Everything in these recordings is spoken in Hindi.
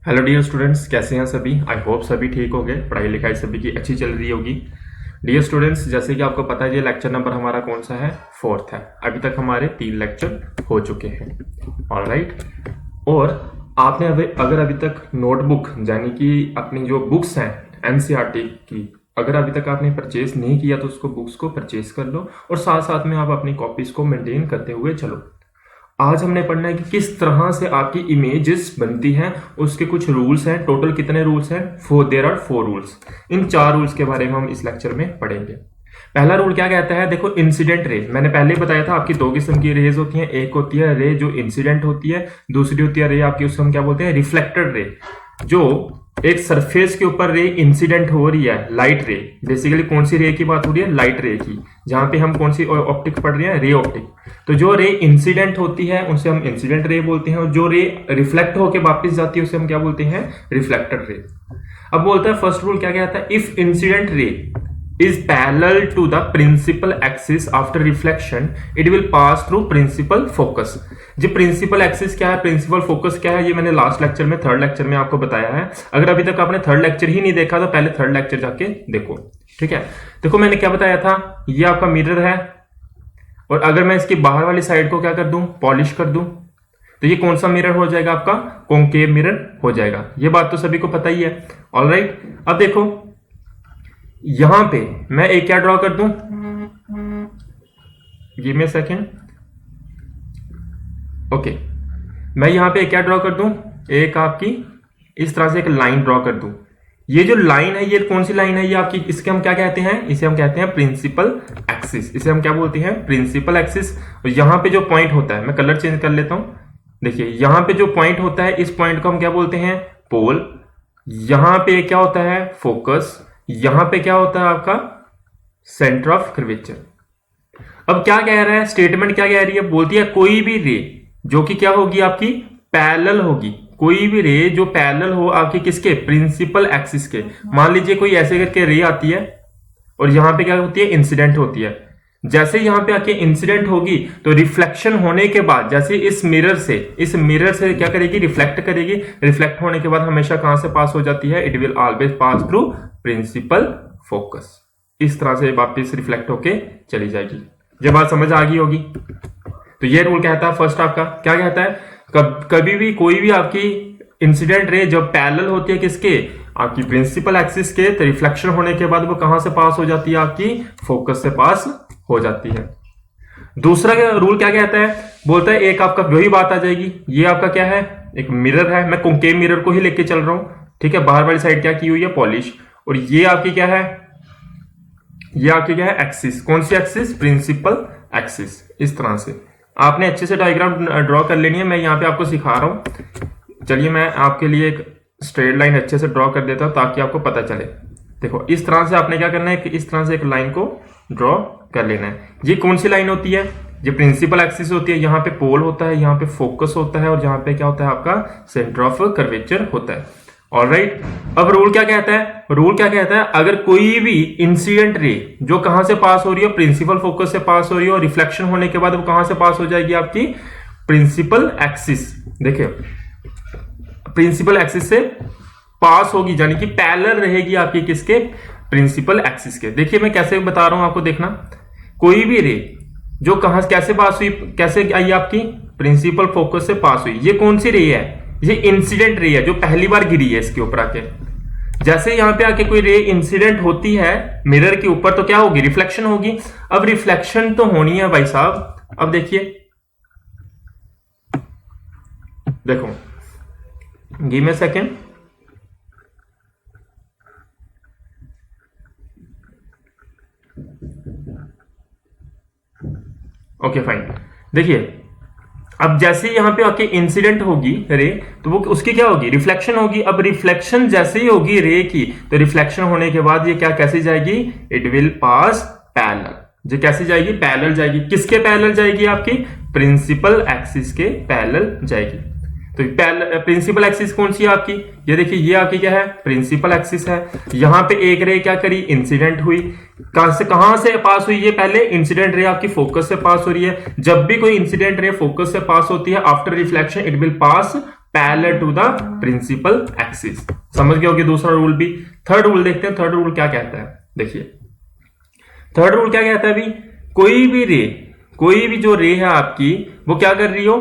हेलो डियर स्टूडेंट्स, कैसे हैं सभी। आई होप सभी ठीक होंगे, पढ़ाई लिखाई सभी की अच्छी चल रही होगी। डियर स्टूडेंट्स, जैसे कि आपको पता है ये लेक्चर नंबर हमारा कौन सा है, 4th है। अभी तक हमारे 3 लेक्चर हो चुके हैं। ऑलराइट, और आपने अगर अभी तक नोटबुक यानी कि अपनी जो बुक्स हैं एनसीईआरटी की, अगर अभी तक आपने परचेज नहीं किया तो उसको बुक्स को परचेज कर लो और साथ साथ में आप अपनी कॉपीज को मेंटेन करते हुए चलो। आज हमने पढ़ना है कि किस तरह से आपकी इमेजेस बनती हैं, उसके कुछ रूल्स हैं। टोटल कितने रूल्स हैं? There are 4 rules. इन 4 रूल्स के बारे में हम इस लेक्चर में पढ़ेंगे। पहला रूल क्या कहता है? देखो, इंसिडेंट रे। मैंने पहले ही बताया था आपकी 2 किस्म की रेज होती हैं। एक होती है रे जो इंसिडेंट होती है, दूसरी होती है रे आपकी, उसको हम क्या बोलते हैं? Reflected ray. जो एक सरफेस के ऊपर रे इंसिडेंट हो रही है, लाइट रे। बेसिकली कौन सी रे की बात हो रही है? लाइट रे की। जहां पे हम कौन सी ऑप्टिक पढ़ रहे हैं? रे ऑप्टिक। तो जो रे इंसिडेंट होती है उनसे हम इंसिडेंट रे बोलते हैं, और जो रे रिफ्लेक्ट होकर वापस जाती है उसे हम क्या बोलते हैं? Reflected ray. अब बोलता है फर्स्ट रूल क्या कहता है? इफ इंसिडेंट रे is parallel to the principal axis after reflection it will pass through principal focus। Ji, principal axis क्या है, प्रिंसिपल फोकस क्या है, ये मैंने लास्ट लेक्चर में, 3rd लेक्चर में आपको बताया है। अगर अभी तक आपने 3rd लेक्चर ही नहीं देखा तो पहले 3rd लेक्चर जाके देखो, ठीक है। देखो, मैंने क्या बताया था, ये आपका मिरर है, और अगर मैं इसकी बाहर वाली साइड को क्या कर दूं? पॉलिश कर दूं, तो ये कौन सा मिरर हो जाएगा? आपका कॉन्केव मिरर हो जाएगा। ये बात तो सभी को पता ही है। ऑलराइट, अब देखो यहां पे मैं एक क्या ड्रॉ कर दूं? Give me a second. Okay, मैं यहां पे क्या ड्रॉ कर दूं? एक आपकी इस तरह से एक लाइन ड्रॉ कर दूं। ये जो लाइन है, ये कौन सी लाइन है? ये आपकी, इसके हम क्या कहते हैं? इसे हम कहते हैं प्रिंसिपल एक्सिस। इसे हम क्या बोलते हैं? Principal axis. और यहां पे जो पॉइंट होता है, मैं कलर चेंज कर लेता हूं। देखिए, यहां पे जो पॉइंट होता है, इस पॉइंट को हम क्या बोलते हैं? पोल। यहां पे क्या होता है? फोकस। यहां पे क्या होता है? आपका सेंटर ऑफ कर्वेचर। अब क्या कह रहा है? स्टेटमेंट क्या कह रही है? बोलती है कोई भी रे जो कि क्या होगी? आपकी पैरेलल होगी। कोई भी रे जो पैरेलल हो आपकी किसके? प्रिंसिपल एक्सिस के। मान लीजिए कोई ऐसे करके रे आती है और यहां पे क्या होती है? इंसिडेंट होती है। जैसे यहां पे आके इंसिडेंट होगी तो रिफ्लेक्शन होने के बाद जैसे इस मिरर से क्या करेगी? रिफ्लेक्ट करेगी। रिफ्लेक्ट होने के बाद हमेशा कहां से पास हो जाती है? It will always pass through principal focus. इस तरह से वापस रिफ्लेक्ट होके चली जाएगी। जब बात समझ आ गई होगी तो ये रूल कहता है फर्स्ट आपका क्या कहता है? कभी भी कोई भी आपकी इंसिडेंट रे जब पैरेलल होती है किसके? आपकी प्रिंसिपल एक्सिस के, तो रिफ्लेक्शन होने के बाद वो कहां से पास हो जाती है? आपकी फोकस से पास हो जाती है। दूसरा रूल क्या कहता है? बोलता है एक आपका वही बात आ जाएगी। ये आपका क्या है? एक मिरर है। मैं कॉन्केव मिरर को ही लेके चल रहा हूं, ठीक है। बाहर वाली साइड क्या की हुई है? पॉलिश। और ये आपकी क्या है? ये आपकी क्या है? एक्सिस। कौन सी एक्सिस? Principal axis. इस तरह से आपने अच्छे से डायग्राम ड्रॉ कर लेनी है। मैं यहां पे आपको सिखा रहा हूं। चलिए, मैं आपके लिए एक स्ट्रेट लाइन अच्छे से ड्रॉ कर देता हूं ताकि आपको पता चले। देखो, इस तरह से आपने क्या करना है कि इस तरह से एक लाइन को ड्रॉ कर लेना है। ये कौन सी लाइन होती है? ये प्रिंसिपल एक्सिस होती है। यहां पे पोल होता है, यहां पे फोकस होता है, और यहां पे क्या होता है? आपका सेंटर ऑफ कर्वेचर होता है। ऑलराइट, अब रूल क्या कहता है? रूल क्या कहता है? अगर कोई भी इंसिडेंट रे जो कहां से पास हो रही है? प्रिंसिपल फोकस से पास हो रही है, और रिफ्लेक्शन होने के बाद वो कहां से पास हो जाएगी? आपकी प्रिंसिपल एक्सिस। देखिए, प्रिंसिपल एक्सिस से पास होगी, यानी कि पैरेलल रहेगी आपकी किसके? प्रिंसिपल एक्सिस के। देखिए, मैं कैसे बता रहा हूं आपको, देखना। कोई भी रे जो कहां कैसे पास हुई, कैसे आई? आपकी प्रिंसिपल फोकस से पास हुई। ये कौन सी रे है? ये इंसिडेंट रे है जो पहली बार गिरी है इसके ऊपर आके। जैसे यहां पे आके कोई रे इंसिडेंट होती है मिरर के ऊपर तो क्या होगी? रिफ्लेक्शन होगी। अब रिफ्लेक्शन तो होनी है भाई साहब। अब देखिए, देखो, give me a second. Okay, fine. देखिए, अब जैसे यहां पे आके इंसिडेंट होगी रे तो वो उसकी क्या होगी? रिफ्लेक्शन होगी। अब रिफ्लेक्शन जैसे ही होगी रे की, तो रिफ्लेक्शन होने के बाद ये क्या कैसे जाएगी? It will pass parallel. जो कैसे जाएगी? पैरेलल जाएगी। किसके पैरेलल जाएगी? आपकी प्रिंसिपल एक्सिस के पैरेलल जाएगी। तो प्रिंसिपल एक्सिस कौन सी है आपकी? ये देखिए, ये आपकी क्या है? प्रिंसिपल एक्सिस है। यहां पे एक रे क्या करी? इंसिडेंट हुई। कहां से पास हुई? ये पहले इंसिडेंट रे आपकी फोकस से पास हो रही है। जब भी कोई इंसिडेंट रे फोकस से पास होती है after reflection it will pass parallel to the principal axis. समझ गए होगे दूसरा रूल भी। थर्ड रूल देखते हैं, थर्ड रूल क्या कहता है। देखिए थर्ड रूल क्या कहता है अभी, कोई भी जो रे है आपकी वो क्या कर रही हो,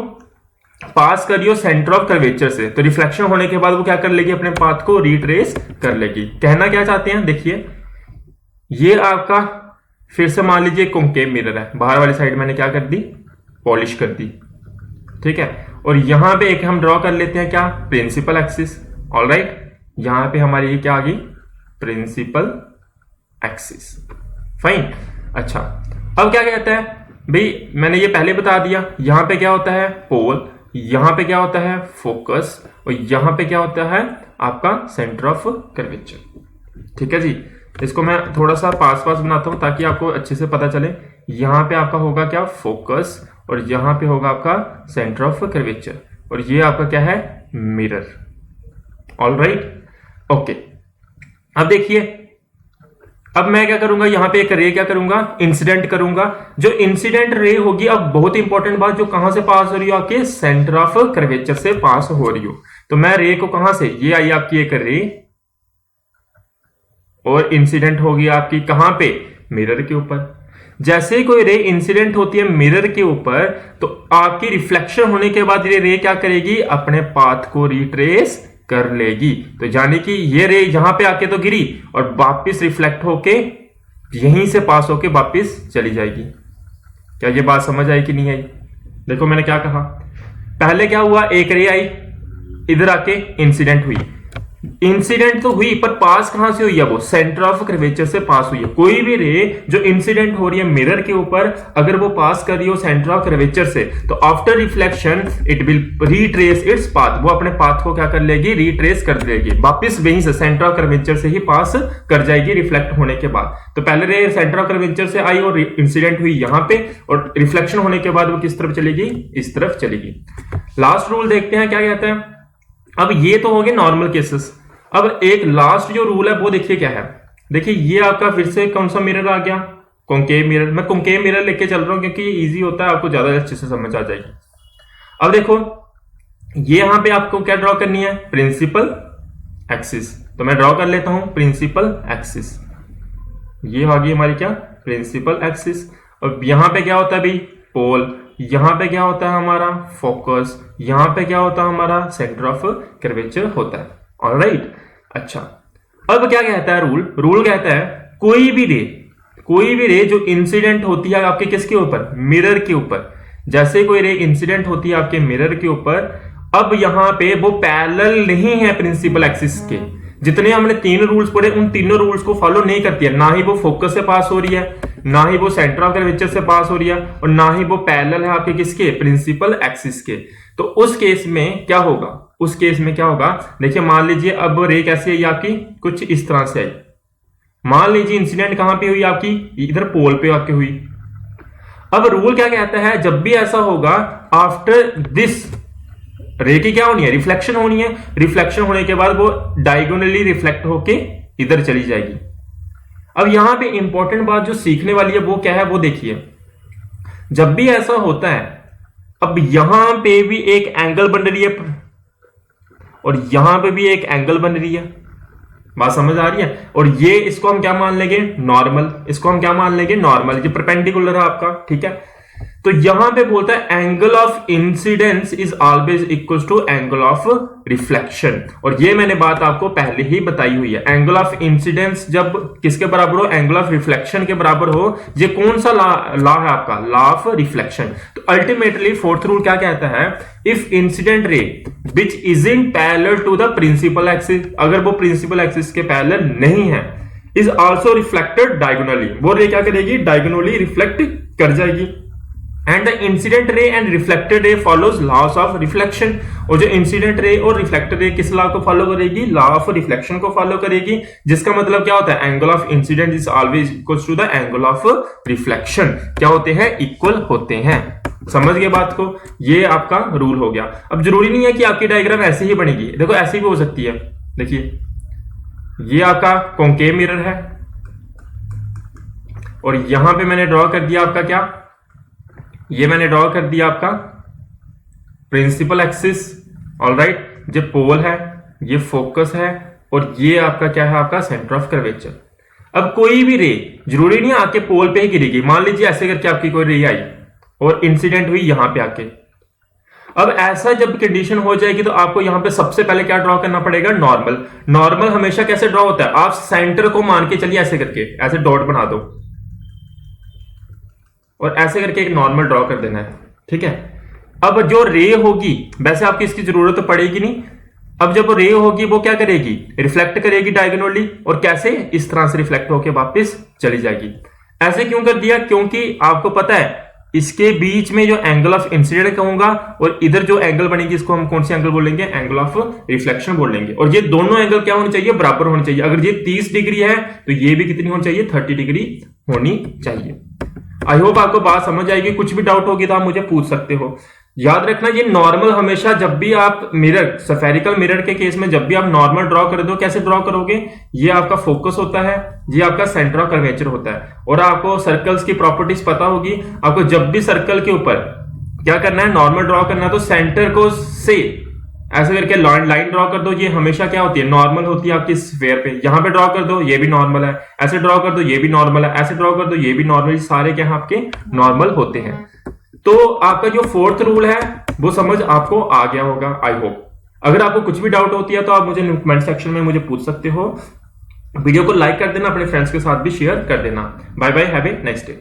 पास कर रही हो सेंटर ऑफ कर्वेचर से, तो रिफ्लेक्शन होने के बाद वो क्या कर लेगी, अपने पाथ को रिट्रेस कर लेगी। कहना क्या चाहते हैं, देखिए ये आपका फिर से मान लीजिए कॉन्केव मिरर है, बाहर वाली साइड मैंने क्या कर दी, पॉलिश कर दी, ठीक है। और यहां पे एक हम ड्रॉ कर लेते हैं क्या, प्रिंसिपल एक्सिस। ऑलराइट, यहां पे हमारी ये क्या आ गई, प्रिंसिपल एक्सिस। फाइन। अच्छा अब क्या कहता है भाई, मैंने ये पहले बता दिया, यहां पे क्या होता है पोल, यहां पे क्या होता है फोकस, और यहां पे क्या होता है आपका सेंटर ऑफ कर्वेचर। ठीक है जी, इसको मैं थोड़ा सा पास बनाता हूं ताकि आपको अच्छे से पता चले। यहां पे आपका होगा क्या, फोकस, और यहां पे होगा आपका सेंटर ऑफ कर्वेचर, और ये आपका क्या है, मिरर। Alright, okay. अब देखिए, अब मैं क्या करूंगा, यहां पे एक रे क्या करूंगा, इंसिडेंट करूंगा। जो इंसिडेंट रे होगी, अब बहुत इंपॉर्टेंट बात, जो कहां से पास हो रही हो, आपके सेंटर ऑफ कर्वेचर से पास हो रही हो। तो मैं रे को कहां से, ये आई आपकी एक रे, और इंसिडेंट होगी आपकी कहां पे, मिरर के ऊपर। जैसे ही कोई रे इंसिडेंट होती है मिरर के ऊपर, तो आपकी रिफ्लेक्शन होने के बाद ये रे क्या करेगी, अपने पाथ को रिट्रेस कर लेगी। तो यानी कि ये रे यहां पे आके तो गिरी, और वापस रिफ्लेक्ट होके यहीं से पास होके वापस चली जाएगी। क्या ये बात समझ आई कि नहीं आई? देखो मैंने क्या कहा, पहले क्या हुआ, एक रे आई, इधर आके इंसिडेंट हुई, इंसिडेंट तो हुई पर पास कहां से हुई है, वो सेंटर ऑफ कर्वेचर से पास हुई है। कोई भी रे जो इंसिडेंट हो रही है मिरर के ऊपर, अगर वो पास कर रही हो सेंटर ऑफ कर्वेचर से, तो after reflection it will retrace its path, वो अपने पाथ को क्या कर लेगी, रिट्रेस कर लेगी, वापस वहीं से सेंटर ऑफ कर्वेचर से ही पास कर जाएगी रिफ्लेक्ट होने के बाद। तो पहले रे सेंटर ऑफ कर्वेचर से आई और इंसिडेंट हुई यहां पे, और रिफ्लेक्शन होने के बाद वो किस तरफ चलेगी, इस तरफ चलेगी। लास्ट रूल देखते हैं क्या कहता है। अब ये तो हो गए नॉर्मल केसेस। अब एक लास्ट जो रूल है वो देखिए क्या है। देखिए ये आपका फिर से कौन सा मिरर आ गया, कॉन्केव मिरर। मैं कॉन्केव मिरर लेके चल रहा हूं क्योंकि इजी होता है, आपको ज्यादा अच्छे से समझ आ जाएगी। अब देखो ये यहां पे आपको क्या ड्रॉ करनी है, प्रिंसिपल एक्सिस। तो मैं ड्रॉ कर लेता हूं प्रिंसिपल एक्सिस। ये आ गई हमारी क्या, प्रिंसिपल एक्सिस। और यहां पे क्या होता है भाई, पोल, यहां पे क्या होता है हमारा फोकस, यहां पे क्या होता है हमारा सेंटर ऑफ कर्वेचर होता है। ऑलराइट, अच्छा अब क्या कहता है रूल कहता है कोई भी रे जो इंसिडेंट होती है आपके किसके ऊपर, मिरर के ऊपर। जैसे कोई रे इंसिडेंट होती है आपके मिरर के ऊपर, अब यहां पे वो पैरेलल नहीं है प्रिंसिपल एक्सिस के। जितने हमने 3 रूल्स पढ़े उन तीनों रूल्स को फॉलो नहीं करती है। ना ही वो फोकस से पास हो रही है, ना ही वो सेंटर ऑफ कर्वेचर से पास हो रही है, और ना ही वो पैरेलल है आपके किसके, प्रिंसिपल एक्सिस के। तो उस केस में क्या होगा, देखिए मान लीजिए अब रे कैसी आई आपकी, कुछ इस तरह से आई। मान लीजिए इंसिडेंट कहां पे हुई आपकी, इधर पोल पे आके हुई। अब रूल क्या कहता है, जब भी ऐसा होगा आफ्टर दिस रे की क्या होनी है, रिफ्लेक्शन होनी है। रिफ्लेक्शन होने के बाद वो डायगोनली रिफ्लेक्ट होके इधर चली जाएगी। अब यहां पे इंपॉर्टेंट बात जो सीखने वाली है वो क्या है, वो देखिए। जब भी ऐसा होता है, अब यहां पे भी एक एंगल बन रही है और यहां पे भी एक एंगल बन रही है, बात समझ आ रही है। और ये इसको हम क्या मान लेंगे, नॉर्मल। इसको हम क्या मान लेंगे, नॉर्मल। ये परपेंडिकुलर है आपका, ठीक है। तो यहां पे बोलता है angle of incidence is always equal to angle of reflection. और ये मैंने बात आपको पहले ही बताई हुई है। एंगल ऑफ इंसिडेंस जब किसके बराबर हो, एंगल ऑफ रिफ्लेक्शन के बराबर हो। ये कौन सा लॉ है आपका, लॉ ऑफ रिफ्लेक्शन। तो अल्टीमेटली फोर्थ रूल क्या कहता है, if incident ray which is in parallel to the principal axis, अगर वो प्रिंसिपल एक्सिस के पैरेलल नहीं है, इज ऑल्सो रिफ्लेक्टेड डायगोनली, वो रे क्या करेगी, डायगोनली रिफ्लेक्ट कर जाएगी। And the incident ray and reflected ray follows loss of reflection. और जो इंसिडेंट रे और रिफ्लेक्टेड रे किस लॉ को फॉलो करेगी, लॉ ऑफ रिफ्लेक्शन को फॉलो करेगी। जिसका मतलब क्या होता है, angle of incident is always equal to the angle of reflection. क्या होते हैं, इक्वल होते हैं। समझ गए बात को, ये आपका रूल हो गया। अब जरूरी नहीं है कि आपकी डायग्राम ऐसे ही बनेगी, देखो ऐसी भी हो सकती है। देखिए ये आपका कॉन्केव मिरर है, और यहां पे मैंने ड्रॉ कर दिया आपका क्या, ये मैंने ड्रॉ कर दिया आपका प्रिंसिपल एक्सिस, ऑलराइट, ये पोल है, ये फोकस है, और ये आपका क्या है, आपका सेंटर ऑफ कर्वेचर। अब कोई भी रे जरूरी नहीं आके पोल पे ही गिरेगी। मान लीजिए ऐसे करके आपकी कोई रे आई और इंसिडेंट हुई यहां पे आके। अब ऐसा जब कंडीशन हो जाएगी तो आपको यहां पे सबसे पहले क्या ड्रॉ करना पड़ेगा, नॉर्मल। नॉर्मल हमेशा कैसे ड्रॉ होता है, आप सेंटर को मान के चलिए ऐसे करके, ऐसे डॉट बना दो और ऐसे करके एक नॉर्मल ड्रॉ कर देना है, ठीक है। अब जो रे होगी, वैसे आपकी इसकी जरूरत तो पड़ेगी नहीं, अब जब रे होगी वो क्या करेगी, रिफ्लेक्ट करेगी डायगोनली, और कैसे, इस तरह से रिफ्लेक्ट होकर वापस चली जाएगी। ऐसे क्यों कर दिया, क्योंकि आपको पता है इसके बीच में जो एंगल ऑफ इंसिडेंट कहूंगा और इधर जो एंगल बनेगी इसको हम कौन सी एंगल बोलेंगे, एंगल ऑफ रिफ्लेक्शन बोलेंगे। और ये दोनों एंगल क्या होनी चाहिए, बराबर होनी चाहिए। अगर ये 30 डिग्री है तो ये भी कितनी होनी चाहिए, 30 डिग्री होनी चाहिए। आई होप आपको बात समझ आएगी। कुछ भी डाउट होगी तो आप मुझे पूछ सकते हो। याद रखना, ये नॉर्मल हमेशा जब भी आप मिरर, स्फेरिकल मिरर के केस में जब भी आप नॉर्मल ड्रॉ कर दो, कैसे ड्रॉ करोगे, ये आपका फोकस होता है, ये आपका सेंटर ऑफ कर्वेचर होता है। और आपको सर्कल्स की प्रॉपर्टीज पता होगी। आपको जब भी सर्कल के ऊपर क्या करना है, नॉर्मल ड्रॉ करना है, तो सेंटर को से ऐसे करके लाइन ड्रॉ कर दो। ये हमेशा क्या होती है, नॉर्मल होती है आपकी स्फेयर पे। यहां पे ड्रॉ कर दो, ये भी नॉर्मल है। ऐसे ड्रॉ कर दो, ये भी नॉर्मल है। ऐसे ड्रॉ कर दो, ये भी नॉर्मल। सारे क्या आपके नॉर्मल होते हैं। तो आपका जो फोर्थ रूल है वो समझ आपको आ गया होगा, आई होप। अगर आपको कुछ भी डाउट होती है तो आप मुझे कमेंट सेक्शन में मुझे पूछ सकते हो। वीडियो को लाइक कर देना, अपने फ्रेंड्स के साथ भी शेयर कर देना। Bye bye, have a next day.